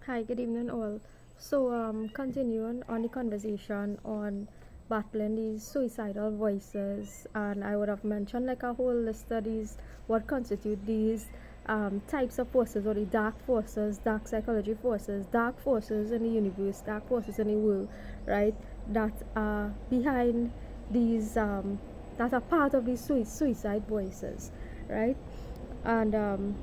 Hi, good evening, all. So, continuing on the conversation on battling these suicidal voices, and I would have mentioned like a whole list of these, what constitute these types of forces, or the dark forces, dark psychology forces, dark forces in the universe, dark forces in the world, right? That are behind these, that are part of these suicide voices, right? And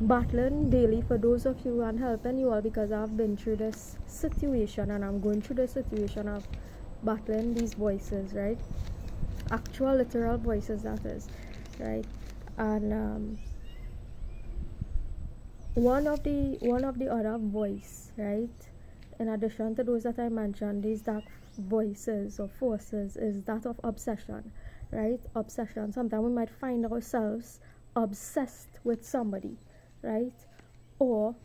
battling daily for those of you and helping you all, because I've been through this situation and I'm going through the situation of battling these voices, right? Actual literal voices, that is, right? And one of the other voice, right? In addition to those that I mentioned, these dark voices or forces, is that of obsession, right? Obsession. Sometimes we might find ourselves obsessed with somebody, right? Or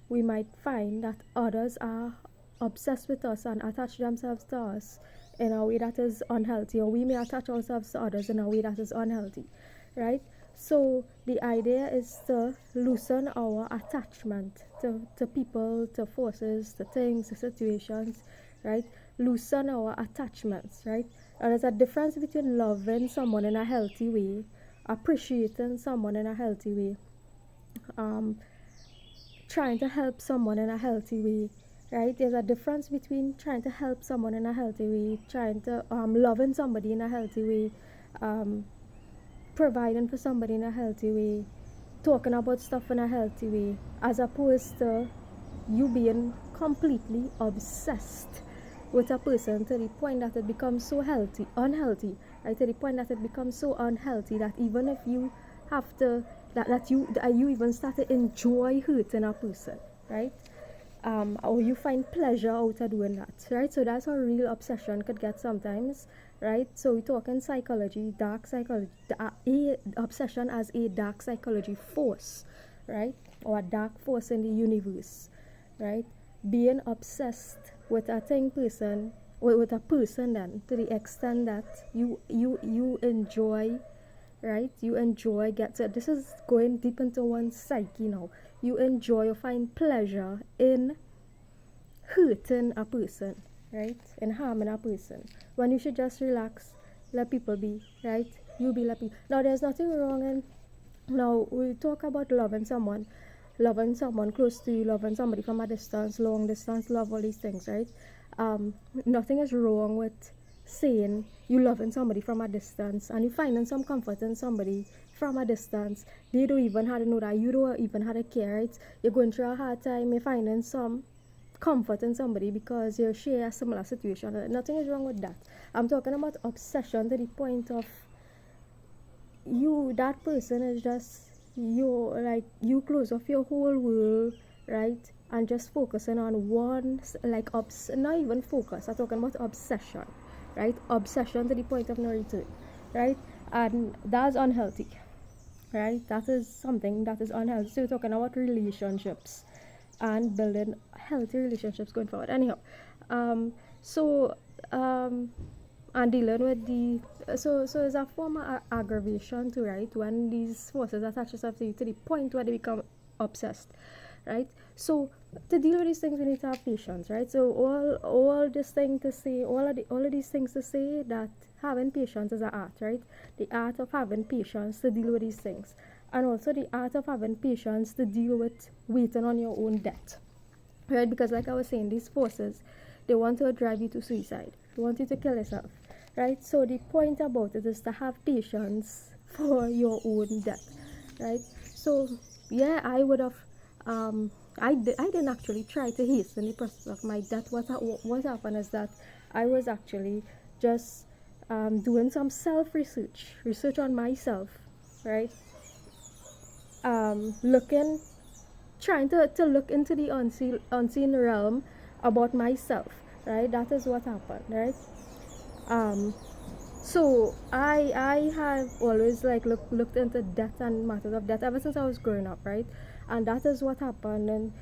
we might find that others are obsessed with us and attach themselves to us in a way that is unhealthy, or we may attach ourselves to others in a way that is unhealthy, right? So the idea is to loosen our attachment to people, to forces, to things, to situations, right? Loosen our attachments, right? And there's a difference between loving someone in a healthy way, appreciating someone in a healthy way, um, trying to help someone in a healthy way, right? There's a difference between trying to help someone in a healthy way, trying to loving somebody in a healthy way, um, providing for somebody in a healthy way, talking about stuff in a healthy way, as opposed to you being completely obsessed with a person to the point that it becomes so unhealthy, right? To the point that it becomes so unhealthy that even if you have to, that you even start to enjoy hurting a person, right? Or you find pleasure out of doing that, right? So that's how real obsession could get sometimes, right? So we're talking psychology, dark psychology, obsession as a dark psychology force, right? Or a dark force in the universe, right? Being obsessed with a thing person, with a person, then to the extent that you enjoy, right? You enjoy, get to, this is going deep into one's psyche now. You enjoy or find pleasure in hurting a person, right? In harming a person, when you should just relax, let people be, right? You be, let people. Now there's nothing wrong in, now we talk about loving someone close to you, loving somebody from a distance, long distance love, all these things, right? Nothing is wrong with saying you loving somebody from a distance and you finding some comfort in somebody from a distance. They don't even have to know that you don't even have to care, right? You're going through a hard time, you're finding some comfort in somebody because you share a similar situation. Nothing is wrong with that. I'm talking about obsession to the point of you, that person is just you, like you close off your whole world, right? And just focusing on one, like not even focus, I'm talking about obsession, right? Obsession to the point of no return, right? And that's unhealthy, right? That is something that is unhealthy. So we're talking about relationships and building healthy relationships going forward. Anyhow, um, so um, and dealing with the, so it's a form of aggravation too, right? When these forces attach themselves to you to the point where they become obsessed, right? So to deal with these things, we need to have patience, right? So all this thing to say, all of these things to say that having patience is an art, right? The art of having patience to deal with these things, and also the art of having patience to deal with waiting on your own death, right? Because like I was saying, these forces, they want to drive you to suicide, they want you to kill yourself, right? So the point about it is to have patience for your own death, right? So yeah, I would have, I didn't actually try to hasten the process of my death. What happened is that I was actually just doing some research on myself, right? Looking, trying to look into the unseen realm about myself, right? That is what happened, right? um so I have always like looked into death and matters of death ever since I was growing up, right? And that is what happened. And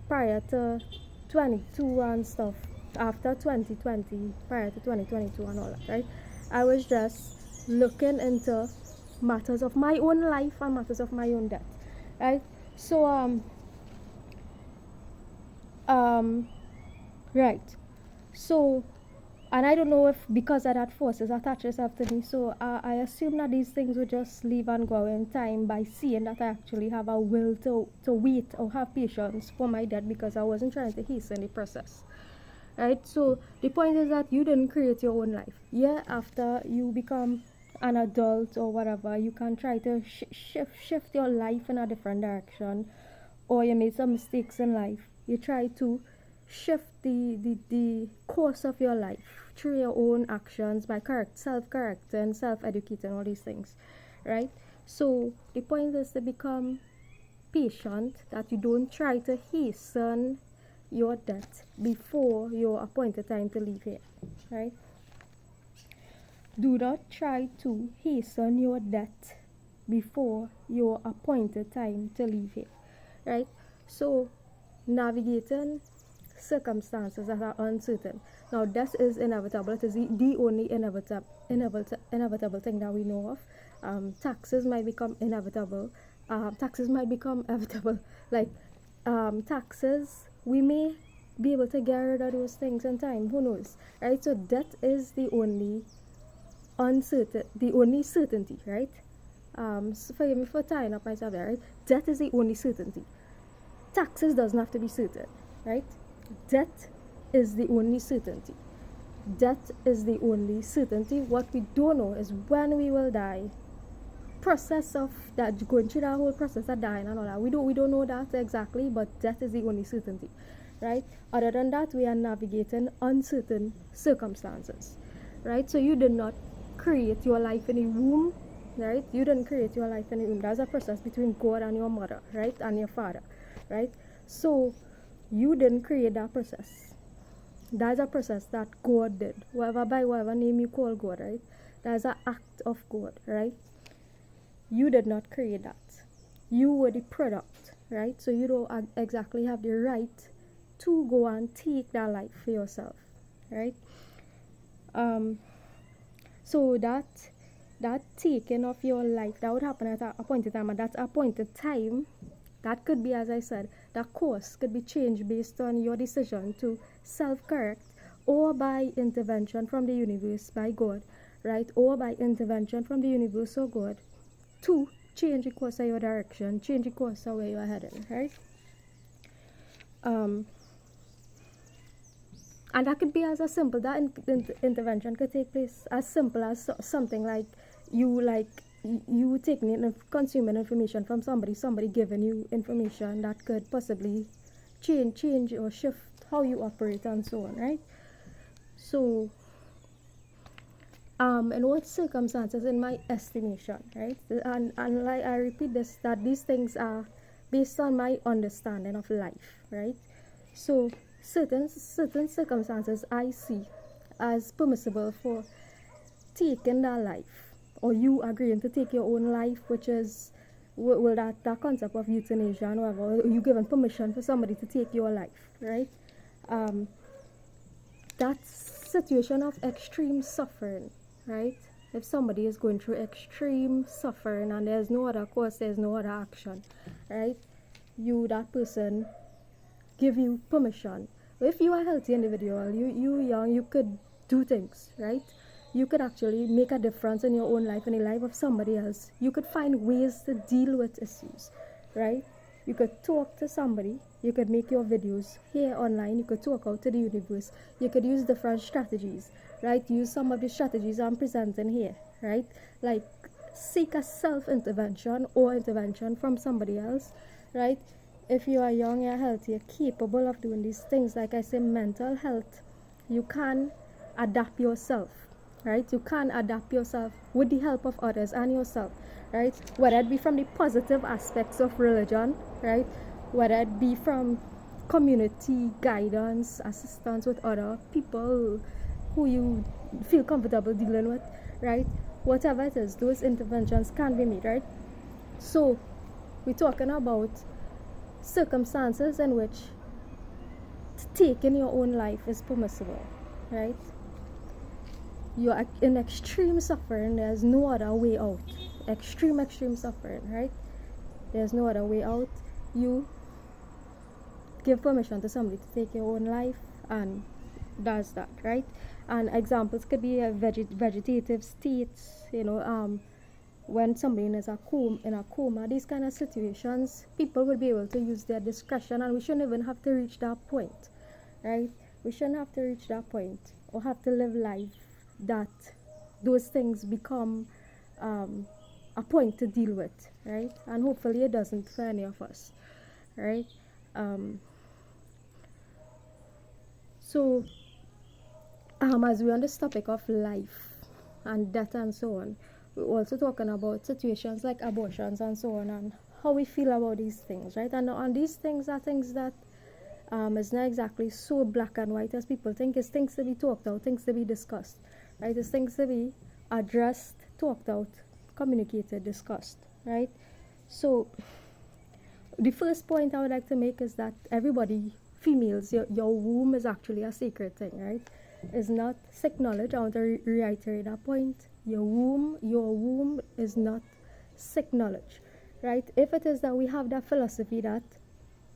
prior to 22 and stuff, after 2020, prior to 2022 and all that, right? I was just looking into matters of my own life and matters of my own death, right? So Right. So, and I don't know if because of that forces attach itself to me. So I assume that these things would just leave and go in time by seeing that I actually have a will to wait or have patience for my death because I wasn't trying to hasten the process. Right? So the point is that you didn't create your own life. Yeah, after you become an adult or whatever, you can try to shift your life in a different direction, or you made some mistakes in life. You try to shift the course of your life through your own actions by self-correcting, self-educating, all these things, right? So the point is to become patient, that you don't try to hasten your death before your appointed time to leave here, right? Do not try to hasten your death before your appointed time to leave here, right? So, navigating circumstances that are uncertain. Now, death is inevitable. It is the only inevitable thing that we know of. Taxes might become inevitable. Taxes might become inevitable. Like taxes, we may be able to get rid of those things in time. Who knows, right? So, death is the only certainty, right? So forgive me for tying up myself there, right? Death is the only certainty. Taxes doesn't have to be certain, right? Death is the only certainty. Death is the only certainty. What we don't know is when we will die. Process of that, going through that whole process of dying and all that. We don't know that exactly, but death is the only certainty, right? Other than that, we are navigating uncertain circumstances, right? So you did not create your life in a womb, right? You didn't create your life in a womb. That's a process between God and your mother, right? And your father, right? So you didn't create that process. That's a process that God did. Whatever name you call God, right? That's an act of God, right? You did not create that. You were the product, right? So you don't exactly have the right to go and take that life for yourself, right? So that taking of your life, that would happen at a appointed time, and that appointed time, that could be, as I said, that course could be changed based on your decision to self-correct, or by intervention from the universe, by God, right? Or by intervention from the universe or God to change the course of your direction, change the course of where you are heading, right? And that could be as a simple, that intervention could take place as simple as something like you taking consuming information from somebody giving you information that could possibly change or shift how you operate and so on, right? So in what circumstances, in my estimation, right? And like I repeat this, that these things are based on my understanding of life, right? So certain circumstances I see as permissible for taking that life, or you agreeing to take your own life, which is well, that concept of euthanasia and whatever, you given permission for somebody to take your life, right? That situation of extreme suffering, right? If somebody is going through extreme suffering and there's no other course, there's no other action, right? That person give you permission. If you are a healthy individual, you young, you could do things, right? You could actually make a difference in your own life and the life of somebody else. You could find ways to deal with issues, right? You could talk to somebody. You could make your videos here online. You could talk out to the universe. You could use different strategies, right? Use some of the strategies I'm presenting here, right? Like seek a self-intervention or intervention from somebody else, right? If you are young, you're healthy, you're capable of doing these things. Like I say, mental health, you can adapt yourself, right? You can adapt yourself with the help of others and yourself, right? Whether it be from the positive aspects of religion, right? Whether it be from community guidance, assistance with other people who you feel comfortable dealing with, right? Whatever it is, those interventions can be made, right? So we're talking about circumstances in which taking your own life is permissible, right? You're in extreme suffering, there's no other way out. Extreme suffering, right? There's no other way out. You give permission to somebody to take your own life and does that, right? And examples could be a vegetative states, when somebody is in a coma, these kind of situations, people will be able to use their discretion, and we shouldn't even have to reach that point, right? We shouldn't have to reach that point or have to live life that those things become a point to deal with, right? And hopefully it doesn't for any of us, right? So as we're on this topic of life and death and so on, we're also talking about situations like abortions and so on, and how we feel about these things, right? And these things are things that is not exactly so black and white as people think. It's things to be talked out, things to be discussed, right? It's things to be addressed, talked out, communicated, discussed, right? So the first point I would like to make is that everybody, females, your womb is actually a sacred thing, right? It's not sick knowledge. I want to reiterate that point. Your womb is not sick knowledge, right? If it is that we have that philosophy that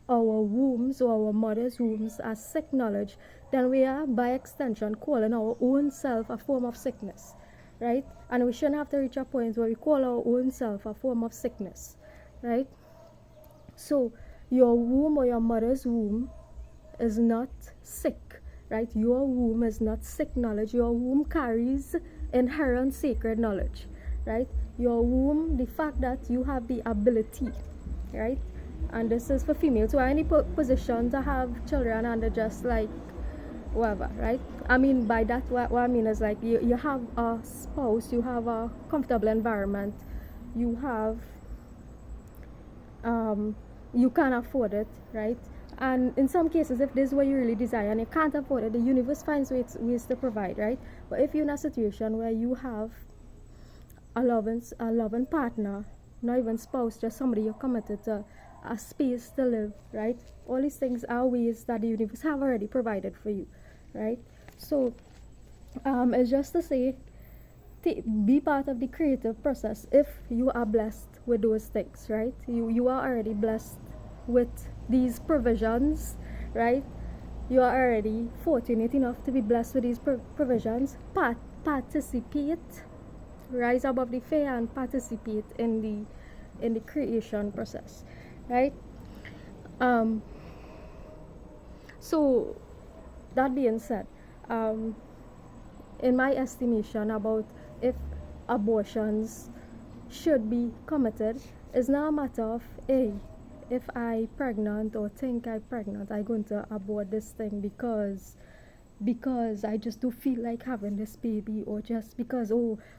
our wombs or our mother's wombs are sick knowledge, then we are by extension calling our own self a form of sickness, right? And we shouldn't have to reach a point where we call our own self a form of sickness, right? So your womb or your mother's womb is not sick, right? Your womb is not sick knowledge. Your womb carries inherent sacred knowledge, right? Your womb, the fact that you have the ability, right? And this is for females who are in any position to have children, and they're just like whatever, right? I mean by that, what I mean is like you have a spouse, you have a comfortable environment, you have you can afford it, right? And in some cases, if this is what you really desire and you can't afford it, the universe finds ways to provide, right? But if you're in a situation where you have a loving partner, not even spouse, just somebody you're committed to, a space to live, right? All these things are ways that the universe have already provided for you, right? So it's just to say, be part of the creative process if you are blessed with those things, right? You are already blessed with these provisions, right? You are already fortunate enough to be blessed with these provisions. Participate, rise above the fear and participate in the creation process, right? So that being said, in my estimation about if abortions should be committed, it's not a matter of, hey, if I pregnant or think I pregnant, I going to abort this thing because I just do feel like having this baby, or just because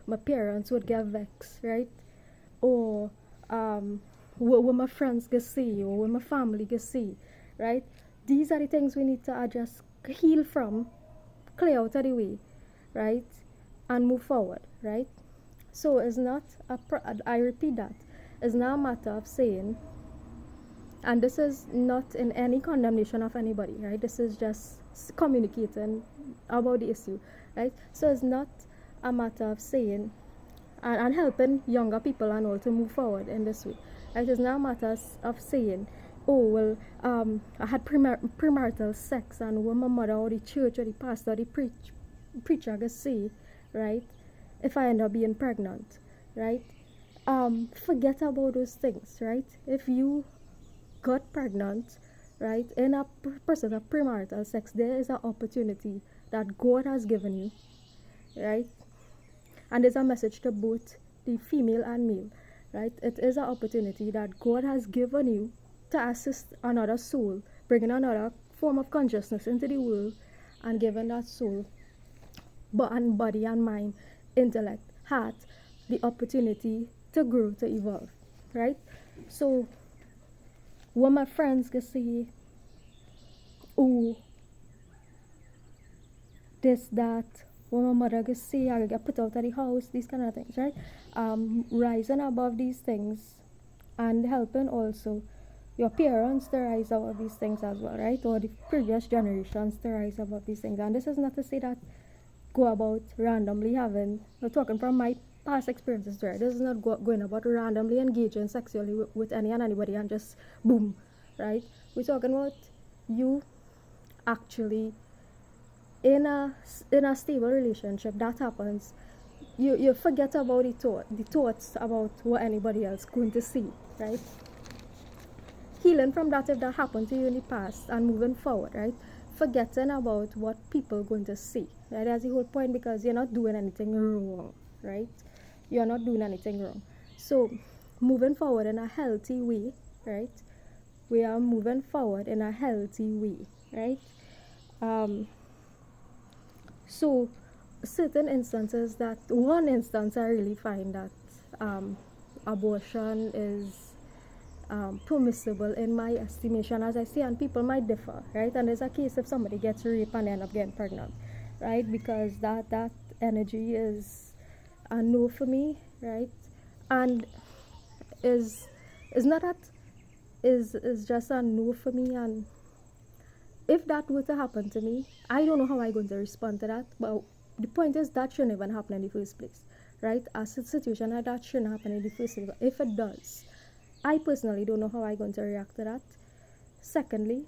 my parents would get vexed, right? Or what my friends can see, or what my family can see, right? These are the things we need to address, heal from, clear out of the way, right? And move forward, right? So it's not I repeat that, it's not a matter of saying, and this is not in any condemnation of anybody, right? This is just communicating about the issue, right? So it's not a matter of saying and helping younger people and all to move forward in this way, right? It's not a matter of saying, oh well, I had premarital sex, and what my mother or the church or the pastor or the preacher can say, right, if I end up being pregnant, right? Forget about those things, right? If you got pregnant, right, in a process of premarital sex, there is an opportunity that God has given you, right? And there's a message to both the female and male, right? It is an opportunity that God has given you to assist another soul, bringing another form of consciousness into the world, and giving that soul, body and mind, intellect, heart, the opportunity to grow, to evolve, right? So what my friends can say, oh, this, that, what my mother can say, I get put out of the house, these kind of things, right? Rising above these things and helping also your parents to rise above these things as well, right? Or the previous generations to rise above these things. And this is not to say that go about randomly having, we're talking from my past experiences, right? This is not going about randomly engaging sexually with any and anybody and just boom, right? We're talking about you actually in a stable relationship, that happens, you forget about the thoughts about what anybody else going to see, right? Healing from that if that happened to you in the past and moving forward, right? Forgetting about what people going to see, right? That's the whole point, because you're not doing anything wrong, right? You're not doing anything wrong. So moving forward in a healthy way, right? We are moving forward in a healthy way, right? So certain instances, that one instance I really find that abortion is permissible in my estimation, as I say, and people might differ, right? And there's a case if somebody gets raped and end up getting pregnant, right? Because that energy is a no for me, right? And is not that is just a no for me. And if that were to happen to me, I don't know how I'm going to respond to that. But the point is that shouldn't even happen in the first place, right? A situation like that shouldn't happen in the first place. But if it does, I personally don't know how I'm going to react to that. Secondly,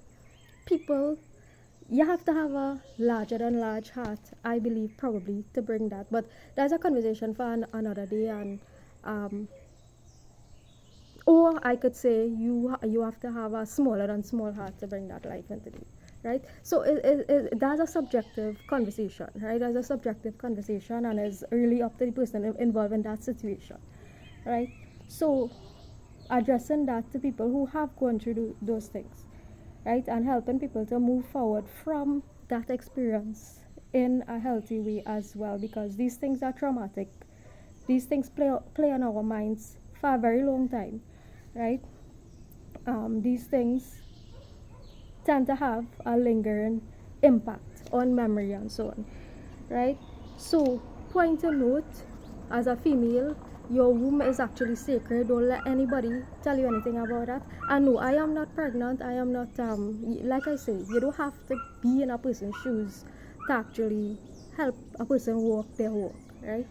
people, you have to have a larger than large heart, I believe, probably, to bring that. But that's a conversation for another day. And or I could say you have to have a smaller than small heart to bring that life into the, right? So that's a subjective conversation, right? That's a subjective conversation, and it's really up to the person involved in that situation, right? So addressing that to people who have gone through those things, right? And helping people to move forward from that experience in a healthy way as well, because these things are traumatic. These things play on our minds for a very long time, right? These things tend to have a lingering impact on memory and so on, right? So, point to note, as a female, your womb is actually sacred. Don't let anybody tell you anything about that. And no, I am not pregnant. I am not, like I say, you don't have to be in a person's shoes to actually help a person walk their walk, right?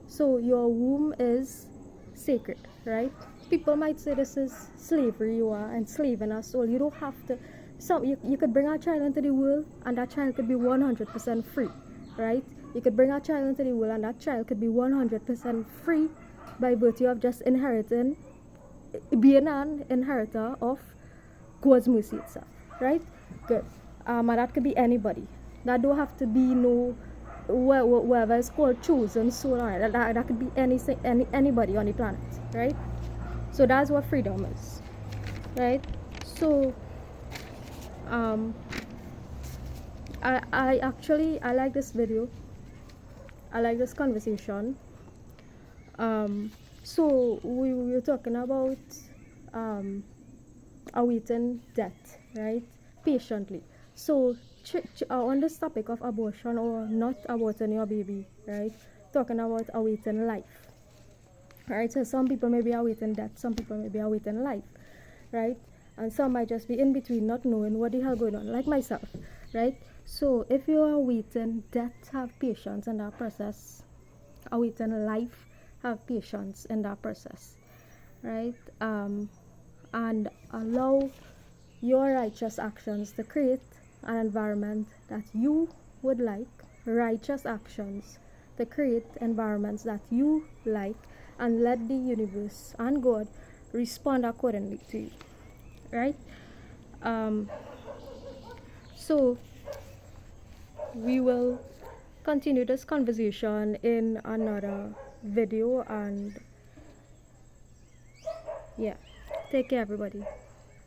So, your womb is sacred, right? People might say this is slavery, you are enslaving our soul. You don't have to. So you could bring a child into the world and that child could be 100% free, right? You could bring a child into the world and that child could be 100% free by virtue of just being an inheritor of God's mercy itself, right? Good. And that could be anybody. That don't have to be no whatever it's called chosen soul. That could be anybody on the planet, right? So that's what freedom is, right? So I actually like this video. I like this conversation. So we were talking about awaiting death, right? Patiently. So on this topic of abortion or not aborting your baby, right? Talking about awaiting life. Right, so some people may be awaiting death, some people may be awaiting life, right? And some might just be in between, not knowing what the hell going on, like myself, right? So if you are awaiting death, have patience in that process. Awaiting life, have patience in that process, right? And allow your righteous actions to create an environment that you would like. Righteous actions to create environments that you like, and let the universe and God respond accordingly to you, right? So we will continue this conversation in another video, and yeah, take care everybody.